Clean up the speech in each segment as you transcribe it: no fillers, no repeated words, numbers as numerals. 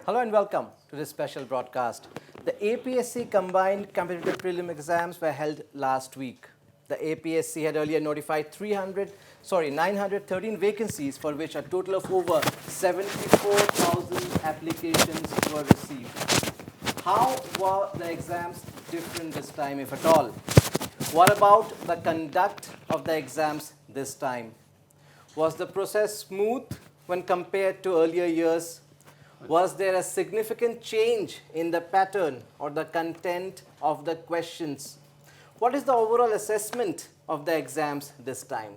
Hello and welcome to this special broadcast. The APSC combined competitive prelim exams were held last week. The APSC had earlier notified 913 vacancies for which a total of over 74,000 applications were received. How were the exams different this time, if at all? What about the conduct of the exams this time? Was the process smooth when compared to earlier years? Was there a significant change in the pattern or the content of the questions? What is the overall assessment of the exams this time?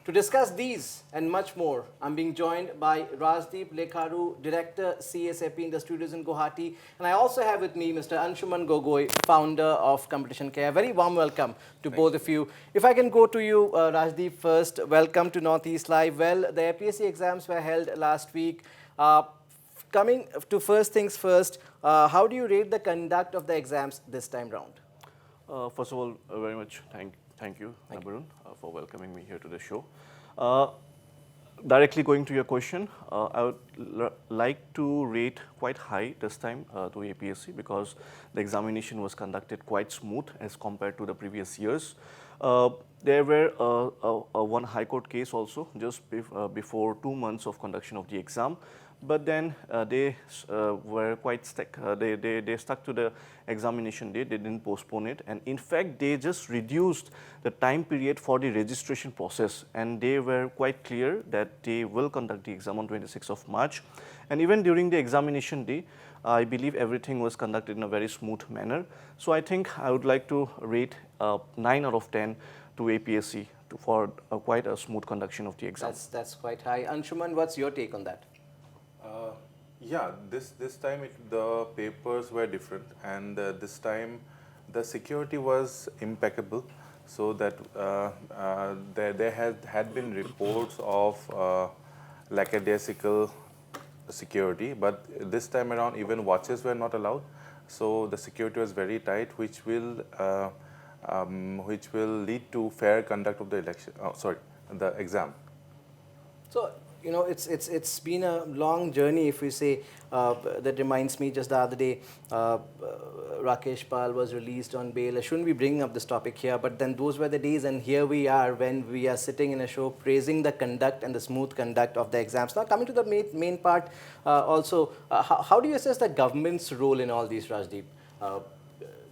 To discuss these and much more, I'm being joined by Rajdeep Lekharu, Director, CSAP in the studios in Guwahati. And I also have with me Mr. Anshuman Gogoi, founder of Competition Care. Very warm welcome to both of you. If I can go to you, Rajdeep, first. Welcome to Northeast Live. Well, the APSC exams were held last week. Coming to first things first, how do you rate the conduct of the exams this time round? First of all, very much thank you, Nabarun, for welcoming me here to the show. Directly going to your question, I would like to rate quite high this time to APSC because the examination was conducted quite smooth as compared to the previous years. There were one High Court case also just before 2 months of conduction of the exam. But then they were quite stuck. They stuck to the examination date. They didn't postpone it, and in fact, they just reduced the time period for the registration process. And they were quite clear that they will conduct the exam on 26th of March. And even during the examination day, I believe everything was conducted in a very smooth manner. So I think I would like to rate 9 out of 10 to APSC for quite a smooth conduction of the exam. That's quite high. Anshuman, what's your take on that? Yeah, this time the papers were different, and this time the security was impeccable. So that there had been reports of lackadaisical security, but this time around even watches were not allowed. So the security was very tight, which will lead to fair conduct of the election. The exam. So, you know, it's been a long journey, if we say. That reminds me, just the other day, Rakesh Pal was released on bail. I shouldn't be bringing up this topic here, but then those were the days, and here we are when we are sitting in a show praising the conduct and the smooth conduct of the exams. Now, coming to the main part, also, how do you assess the government's role in all these, Rajdeep?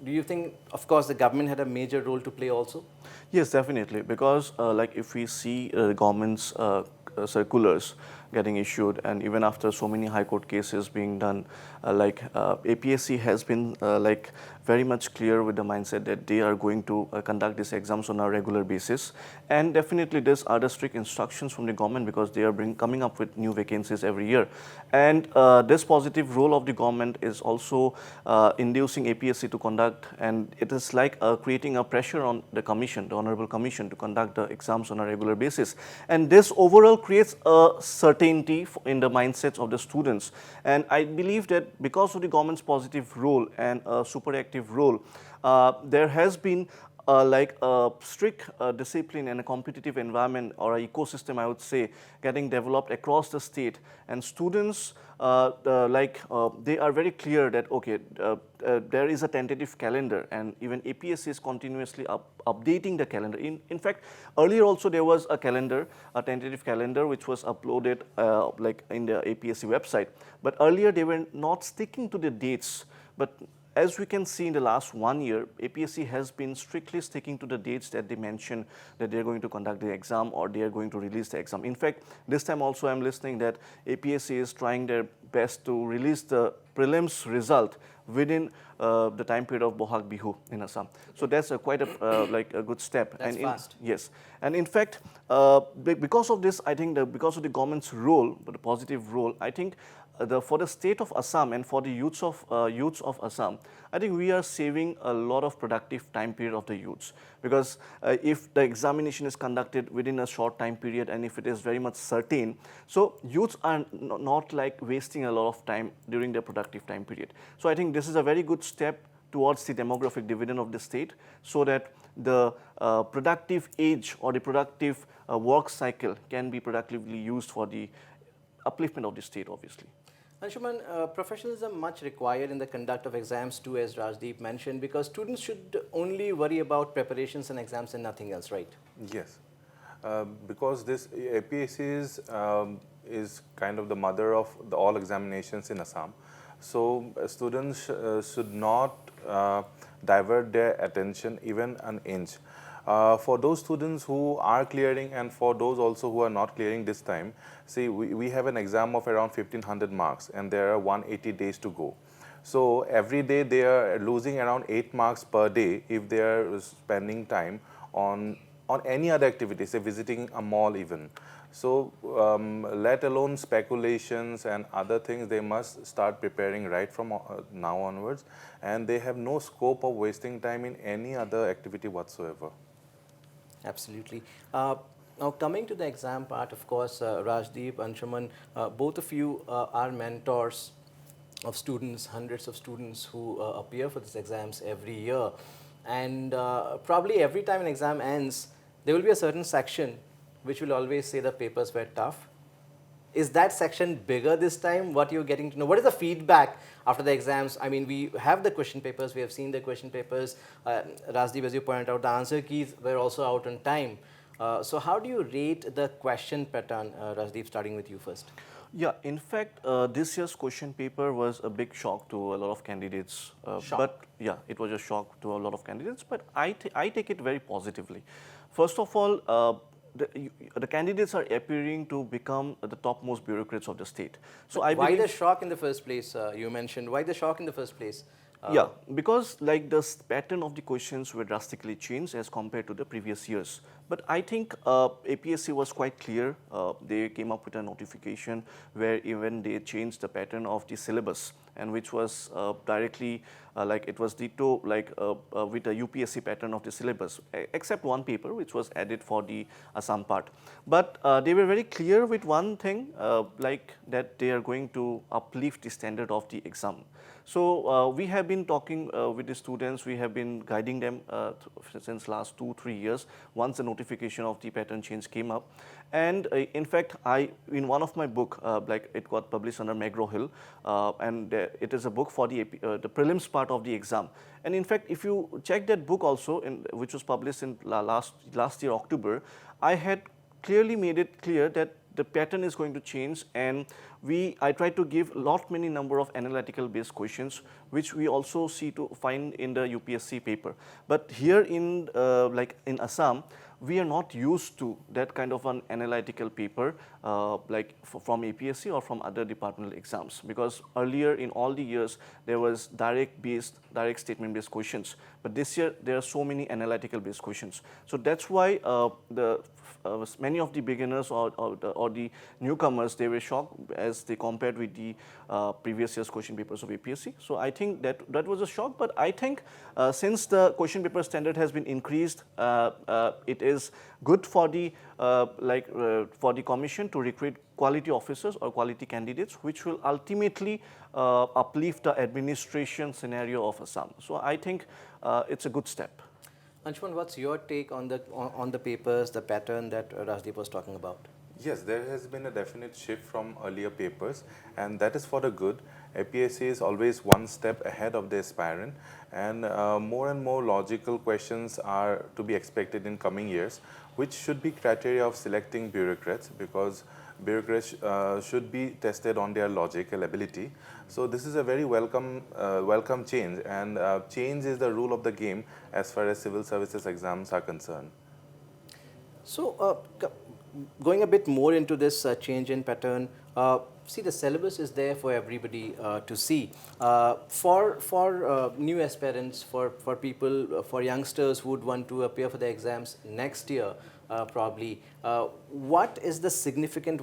Do you think, of course, the government had a major role to play also? Yes, definitely, because like if we see government's circulars getting issued, and even after so many High Court cases being done, APSC has been like very much clear with the mindset that they are going to conduct these exams on a regular basis. And definitely these are the strict instructions from the government because they are coming up with new vacancies every year. And this positive role of the government is also inducing APSC to conduct, and it is like creating a pressure on the commission, the Honorable Commission, to conduct the exams on a regular basis. And this overall creates a certainty in the mindsets of the students. And I believe that because of the government's positive role and super active role, there has been like a strict discipline and a competitive environment or an ecosystem, I would say, getting developed across the state. And students, they are very clear that, okay, there is a tentative calendar, and even APSC is continuously updating the calendar. In fact, earlier also there was a calendar, a tentative calendar, which was uploaded like in the APSC website. But earlier they were not sticking to the dates. But as we can see in the last 1 year, APSC has been strictly sticking to the dates that they mentioned that they are going to conduct the exam or they are going to release the exam. In fact, this time also I am listening that APSC is trying their best to release the prelims result within the time period of Bohag Bihu in Assam. So that's quite a good step. That's fast. Yes, and in fact, because of this, I think because of the government's role, the positive role, I think for the state of Assam and for the youths of Assam, I think we are saving a lot of productive time period of the youths. Because if the examination is conducted within a short time period and if it is very much certain, so youths are not like wasting a lot of time during their productive time period. So I think this is a very good step towards the demographic dividend of the state, so that the productive age or the productive work cycle can be productively used for the upliftment of the state, obviously. Anshuman, professionalism much required in the conduct of exams too, as Rajdeep mentioned, because students should only worry about preparations and exams and nothing else, right? Yes, because this APSC is kind of the mother of all examinations in Assam. So students should not divert their attention even an inch. For those students who are clearing and for those also who are not clearing this time, see, we have an exam of around 1500 marks and there are 180 days to go. So every day they are losing around 8 marks per day if they are spending time on any other activity, say visiting a mall even. So let alone speculations and other things, they must start preparing right from now onwards, and they have no scope of wasting time in any other activity whatsoever. Absolutely. Now coming to the exam part, of course, Rajdeep, Anshuman, both of you are mentors of students, hundreds of students who appear for these exams every year. And probably every time an exam ends, there will be a certain section which will always say the papers were tough. Is that section bigger this time? What you're getting to know? What is the feedback after the exams? I mean, we have the question papers. We have seen the question papers. Rajdeep, as you pointed out, the answer keys were also out on time. So how do you rate the question pattern, Rajdeep, starting with you first? Yeah, in fact, this year's question paper was a big shock to a lot of candidates. Shock. But yeah, it was a shock to a lot of candidates, but I take it very positively. First of all, the candidates are appearing to become the topmost bureaucrats of the state. So But I why believe, the shock in the first place? You mentioned why the shock in the first place? yeah, because like the pattern of the questions were drastically changed as compared to the previous years. But I think APSC was quite clear. They came up with a notification where even they changed the pattern of the syllabus, and which was directly like it was ditto like with the UPSC pattern of the syllabus, except one paper which was added for the Assam part. But they were very clear with one thing, like that they are going to uplift the standard of the exam. So we have been talking with the students, we have been guiding them since last 2-3 years once the notification of the pattern change came up. And in fact, in one of my book, like it got published under McGraw-Hill, and it is a book for the prelims part of the exam. And in fact, if you check that book also, which was published in last year October, I had clearly made it clear that the pattern is going to change, and I try to give many number of analytical based questions, which we also see to find in the UPSC paper. But here in like in Assam, we are not used to that kind of an analytical paper like from APSC or from other departmental exams, because earlier in all the years there was direct statement based questions, but this year there are so many analytical based questions. So that's why many of the beginners or the newcomers, they were shocked as they compared with the previous year's question papers of APSC. So I think that was a shock, but I think since the question paper standard has been increased, it is good for the for the commission to recruit quality officers or quality candidates, which will ultimately uplift the administration scenario of Assam. So I think it's a good step. Anshuman, what's your take on the papers, the pattern that Rajdeep was talking about? Yes, there has been a definite shift from earlier papers, and that is for the good. APSC is always one step ahead of the aspirant, and more logical questions are to be expected in coming years, which should be criteria of selecting bureaucrats, because bureaucrats should be tested on their logical ability. So this is a very welcome change, and change is the rule of the game as far as civil services exams are concerned. So going a bit more into this change in pattern, see, the syllabus is there for everybody to see. For new aspirants, for people, for youngsters who would want to appear for the exams next year, probably, what is the significant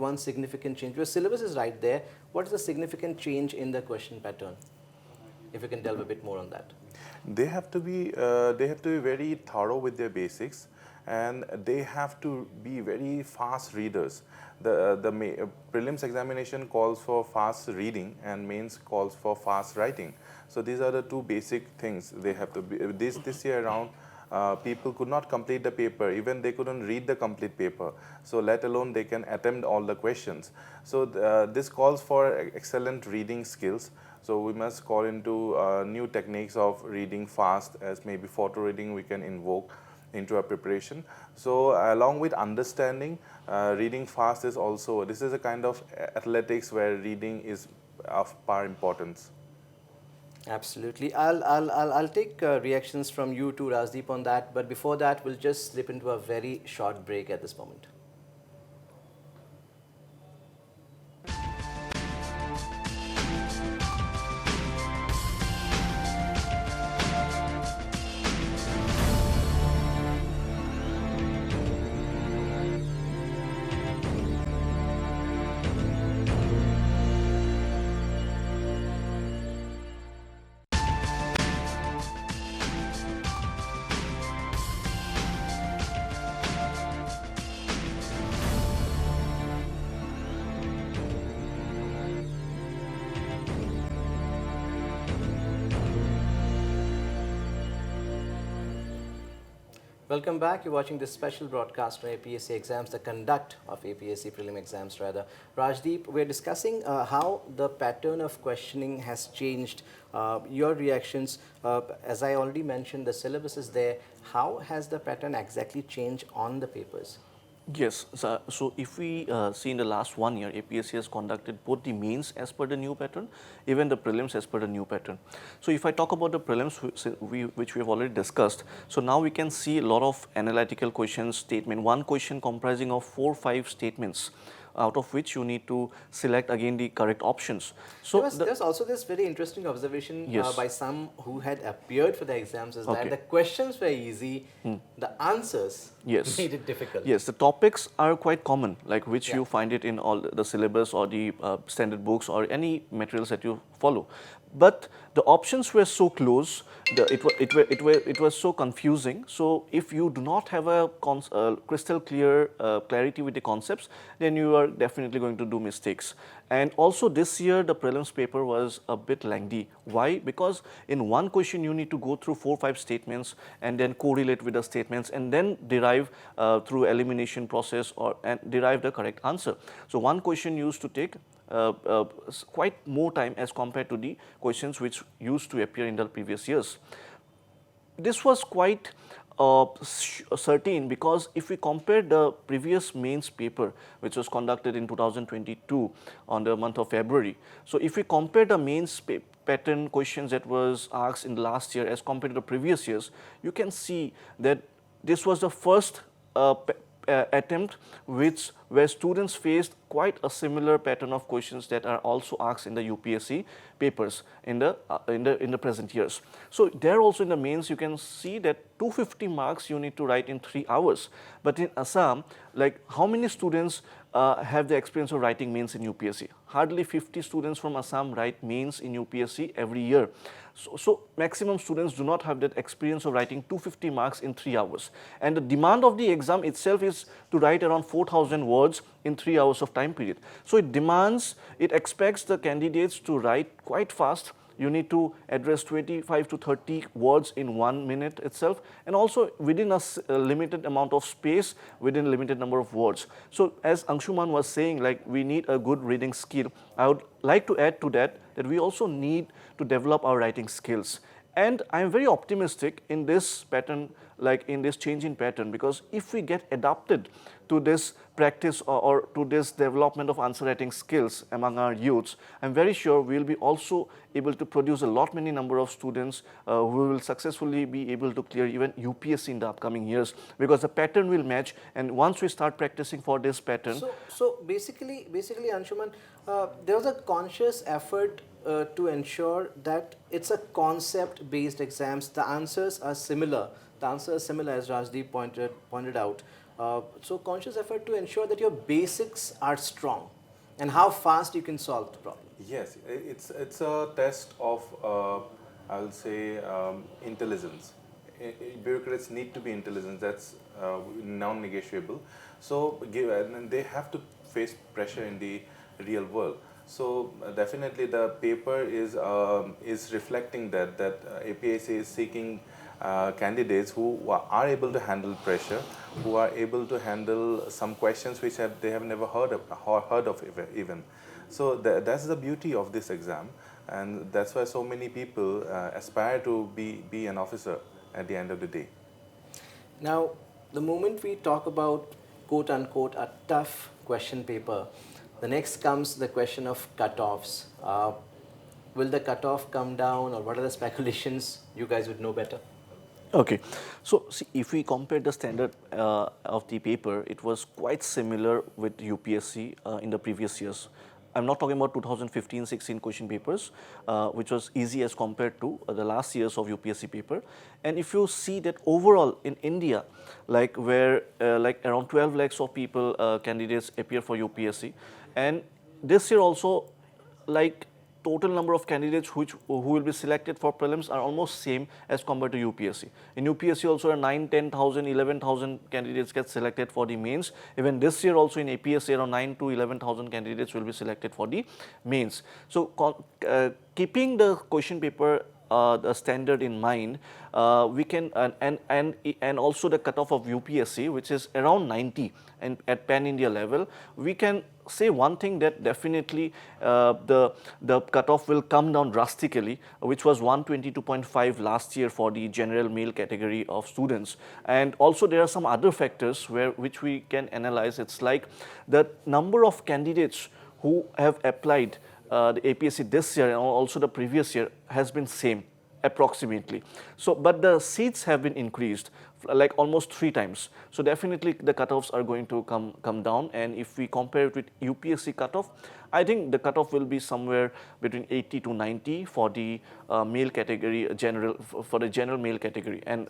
change? Your syllabus is right there. What is the significant change in the question pattern? If you can delve a bit more on that. They have to be very thorough with their basics, and they have to be very fast readers. The prelims examination calls for fast reading and mains calls for fast writing. So these are the two basic things they have to be. This year around, people could not complete the paper, even they couldn't read the complete paper, so let alone they can attempt all the questions. So this calls for excellent reading skills. So we must call into new techniques of reading fast, as maybe photo reading we can invoke into our preparation. So along with understanding, reading fast is also, this is a kind of athletics where reading is of par importance. Absolutely. I'll take reactions from you too, Rajdeep, on that. But before that, we'll just slip into a very short break at this moment. Welcome back. You're watching this special broadcast on APSC exams, the conduct of APSC prelim exams rather. Rajdeep, we're discussing how the pattern of questioning has changed. Your reactions, as I already mentioned, the syllabus is there. How has the pattern exactly changed on the papers? Yes, so if we see in the last 1 year, APSC has conducted both the mains as per the new pattern, even the prelims as per the new pattern. So if I talk about the prelims, which we have already discussed, so now we can see a lot of analytical questions, statement, one question comprising of 4 or 5 statements, out of which you need to select again the correct options. So there's also this very interesting observation yes. by some who had appeared for the exams is Okay. that the questions were easy, the answers Yes. made it difficult. Yes, the topics are quite common, like which Yeah. you find it in all the syllabus or the standard books or any materials that you follow. But the options were so close, it was so confusing. So if you do not have a crystal clear clarity with the concepts, then you are definitely going to do mistakes. And also this year the prelims paper was a bit lengthy. Why? Because in one question you need to go through 4 or 5 statements and then correlate with the statements and then derive through elimination process and derive the correct answer. So one question used to take quite more time as compared to the questions which used to appear in the previous years. This was quite certain because if we compare the previous mains paper which was conducted in 2022 on the month of February. So if we compare the mains pattern questions that was asked in the last year as compared to the previous years, you can see that this was the first attempt where students faced quite a similar pattern of questions that are also asked in the UPSC papers in the present years. So there also in the mains you can see that 250 marks you need to write in 3 hours. But in Assam, like how many students have the experience of writing mains in UPSC? Hardly 50 students from Assam write mains in UPSC every year. So maximum students do not have that experience of writing 250 marks in 3 hours. And the demand of the exam itself is to write around 4,000 words in 3 hours of time period. So it expects the candidates to write quite fast. You need to address 25 to 30 words in 1 minute itself, and also within a limited amount of space, within a limited number of words. So as Anshuman was saying, like we need a good reading skill. I would like to add to that we also need to develop our writing skills. And I am very optimistic in this pattern, like in this change in pattern, because if we get adapted to this practice or to this development of answer writing skills among our youths, I'm very sure we will be also able to produce a lot many number of students who will successfully be able to clear even UPSC in the upcoming years, because the pattern will match, and once we start practicing for this pattern. So basically Anshuman, there was a conscious effort to ensure that it's a concept-based exams. The answers are similar. The answer is similar, as Rajdeep pointed out. So conscious effort to ensure that your basics are strong and how fast you can solve the problem. Yes, it's a test of I will say intelligence. Bureaucrats need to be intelligent. That's non-negotiable. So they have to face pressure in the real world. So definitely the paper is reflecting that APSC is seeking candidates who are able to handle pressure, who are able to handle some questions which they have never heard of even. So that's the beauty of this exam, and that's why so many people aspire to be an officer at the end of the day. Now, the moment we talk about quote unquote a tough question paper, the next comes the question of cutoffs. Will the cutoff come down, or what are the speculations? You guys would know better. Okay, so see, if we compare the standard of the paper, it was quite similar with UPSC in the previous years. I'm not talking about 2015-16 question papers, which was easy as compared to the last years of UPSC paper. And if you see that overall in India, like where like around 12 lakhs of people, candidates appear for UPSC, and this year also, like total number of candidates who will be selected for prelims are almost same as compared to UPSC. In UPSC also 9, 10,000, 11,000 candidates get selected for the mains. Even this year also in APSC around 9 to 11,000 candidates will be selected for the mains. So keeping the question paper the standard in mind, we can and also the cutoff of UPSC, which is around 90, and at pan India level, we can say one thing, that definitely the cutoff will come down drastically, which was 122.5 last year for the general male category of students. And also there are some other factors which we can analyze. It's like the number of candidates who have applied the APSC this year and also the previous year has been same approximately. So, but the seats have been increased like almost 3 times. So definitely the cutoffs are going to come down. And if we compare it with UPSC cutoff, I think the cutoff will be somewhere between 80 to 90 for the male category, for the general male category, and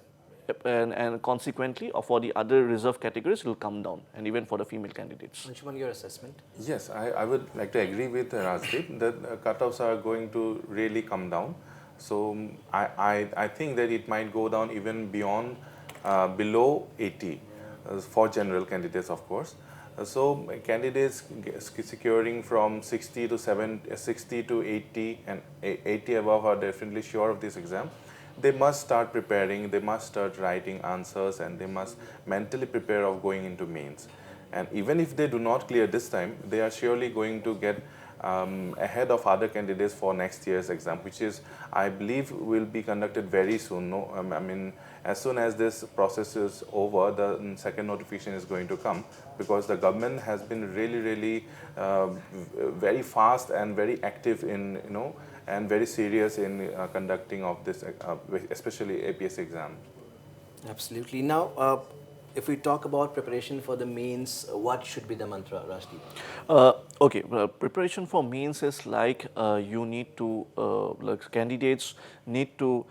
consequently for the other reserve categories it will come down, and even for the female candidates. Anshuman, your assessment? Yes, I would like to agree with Rajdeep that cutoffs are going to really come down. So I think that it might go down even beyond below 80 for general candidates, of course. So candidates securing from 60 to 80 and 80 above are definitely sure of this exam. They must start preparing, they must start writing answers, and they must mentally prepare of going into mains. And even if they do not clear this time, they are surely going to get ahead of other candidates for next year's exam, which is, I believe, will be conducted very soon. No, I mean, as soon as this process is over, the second notification is going to come, because the government has been really very fast and very active in, and very serious in conducting of this, especially APSC exam. Absolutely. Now, if we talk about preparation for the mains, what should be the mantra, Rajdeep? Okay, well, preparation for mains is like you need to, like candidates need to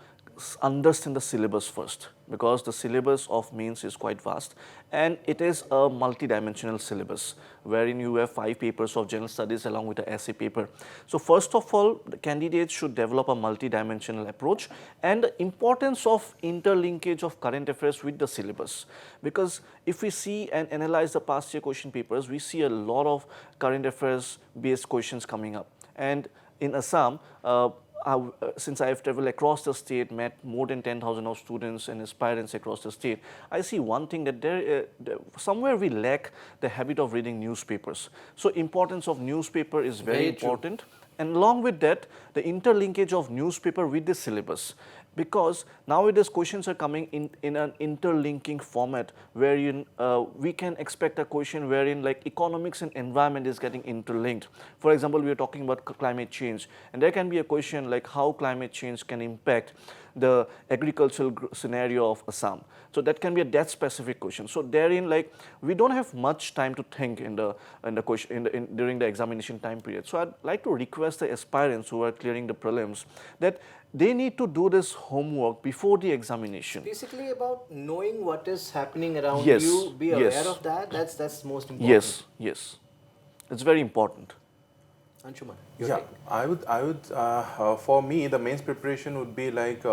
understand the syllabus first, because the syllabus of mains is quite vast, and it is a multi-dimensional syllabus wherein you have 5 papers of general studies along with the essay paper. So first of all, the candidates should develop a multi-dimensional approach, and the importance of interlinkage of current affairs with the syllabus, because if we see and analyze the past year question papers, we see a lot of current affairs based questions coming up. And in Assam, since I have traveled across the state, met more than 10,000 of students and aspirants across the state, I see one thing, that somewhere we lack the habit of reading newspapers. So importance of newspaper is very important. True. And along with that, the interlinkage of newspaper with the syllabus, because nowadays questions are coming in an interlinking format, wherein we can expect a question wherein like economics and environment is getting interlinked. For example, we are talking about climate change, and there can be a question like how climate change can impact the agricultural scenario of Assam. So that can be a that specific question. So therein, like, we don't have much time to think in the question during the examination time period. So I'd like to request the aspirants who are clearing the prelims that they need to do this homework before the examination. Basically about knowing what is happening around Yes, you, be aware yes. of that. That's most important. Yes, yes, it's very important. Anshuman, yeah, I would. For me, the mains preparation would be like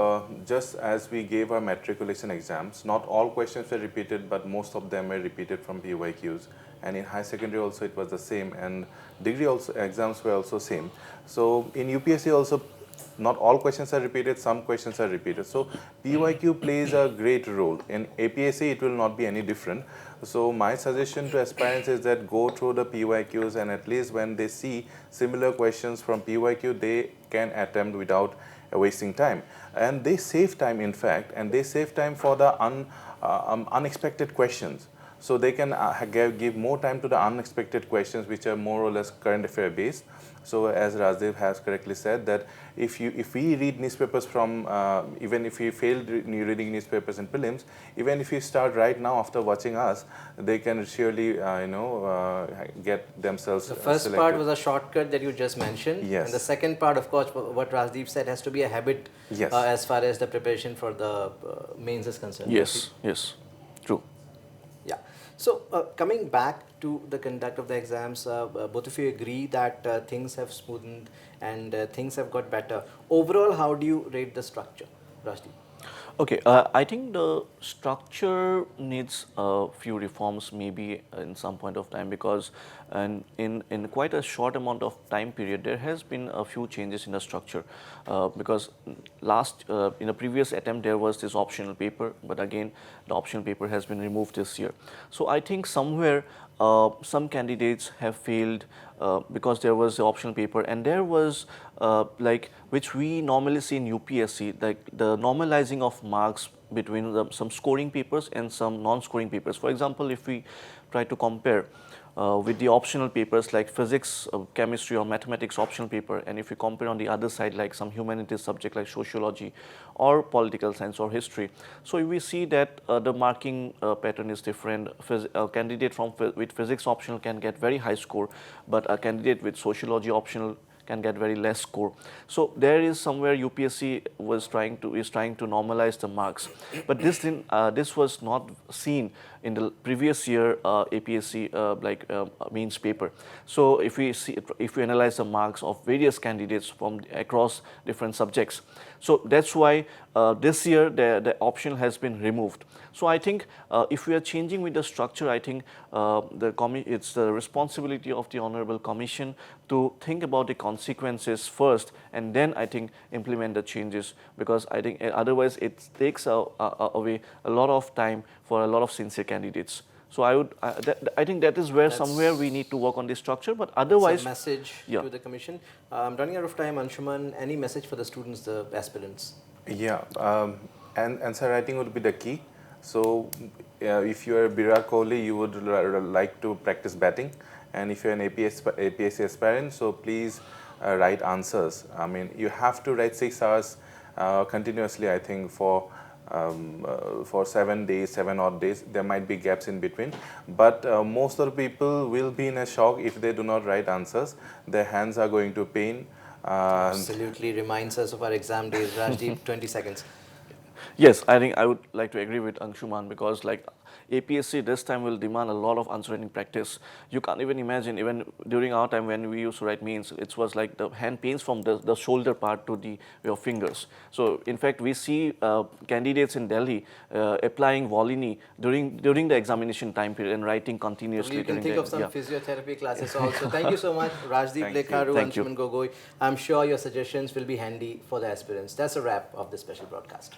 just as we gave our matriculation exams. Not all questions were repeated, but most of them were repeated from PYQs. And in high secondary also it was the same, and degree also exams were also same. So in UPSC also, not all questions are repeated, some questions are repeated. So PYQ plays a great role. In APSC, it will not be any different. So my suggestion to aspirants is that go through the PYQs, and at least when they see similar questions from PYQ, they can attempt without wasting time. And they save time, in fact, and they save time for the unexpected questions. So they can give more time to the unexpected questions, which are more or less current affair based. So as Rajdeep has correctly said, that if we read newspapers from, even if we failed reading newspapers in prelims, even if you start right now after watching us, they can surely get themselves The first selected. part was a shortcut that you just mentioned. Yes. And the second part, of course, what Rajdeep said, has to be a habit. Yes. As far as the preparation for the mains is concerned. Yes, yes, true. Yeah. So coming back to the conduct of the exams, both of you agree that things have smoothened and things have got better. Overall, how do you rate the structure, Rajdeep? Okay, I think the structure needs a few reforms maybe in some point of time, because in quite a short amount of time period there has been a few changes in the structure, because in a previous attempt there was this optional paper, but again the optional paper has been removed this year. So I think somewhere some candidates have failed because there was the optional paper, and there was like, which we normally see in UPSC, like the normalizing of marks between some scoring papers and some non-scoring papers. For example, if we try to compare with the optional papers like physics, chemistry or mathematics optional paper, and if we compare on the other side like some humanities subject like sociology or political science or history, so we see that the marking pattern is different. A candidate with physics optional can get very high score, but a candidate with sociology optional can get very less score. So there is somewhere UPSC is trying to normalize the marks, but this was not seen in the previous year APSC means paper. So if we analyze the marks of various candidates from across different subjects, so that's why this year the option has been removed. So I think if we are changing with the structure, I think it's the responsibility of the Honorable Commission to think about the consequences first, and then I think implement the changes, because I think otherwise it takes away a lot of time for a lot of sincere candidates. So I think that is where somewhere we need to work on the structure, but otherwise. A message to the Commission. Running out of time, Anshuman, any message for the students, the aspirants? Yeah, and answer writing would be the key. So if you are Virat Kohli, you would like to practice batting, and if you are an APSC aspirant, so please write answers. I mean, you have to write 6 hours continuously, I think, for 7 odd days. There might be gaps in between, but most of the people will be in a shock if they do not write answers. Their hands are going to pain. Absolutely reminds us of our exam days. Rajdeep, 20 seconds. Yes, I think I would like to agree with Anshuman, because like APSC this time will demand a lot of answer writing practice. You can't even imagine, even during our time when we used to write means, it was like the hand pains from the shoulder part to your fingers. So in fact, we see candidates in Delhi applying Volini during the examination time period and writing continuously. You can think of some physiotherapy classes also. Thank you so much, Rajdeep Lekharu, Anshuman Gogoi. I'm sure your suggestions will be handy for the aspirants. That's a wrap of this special broadcast.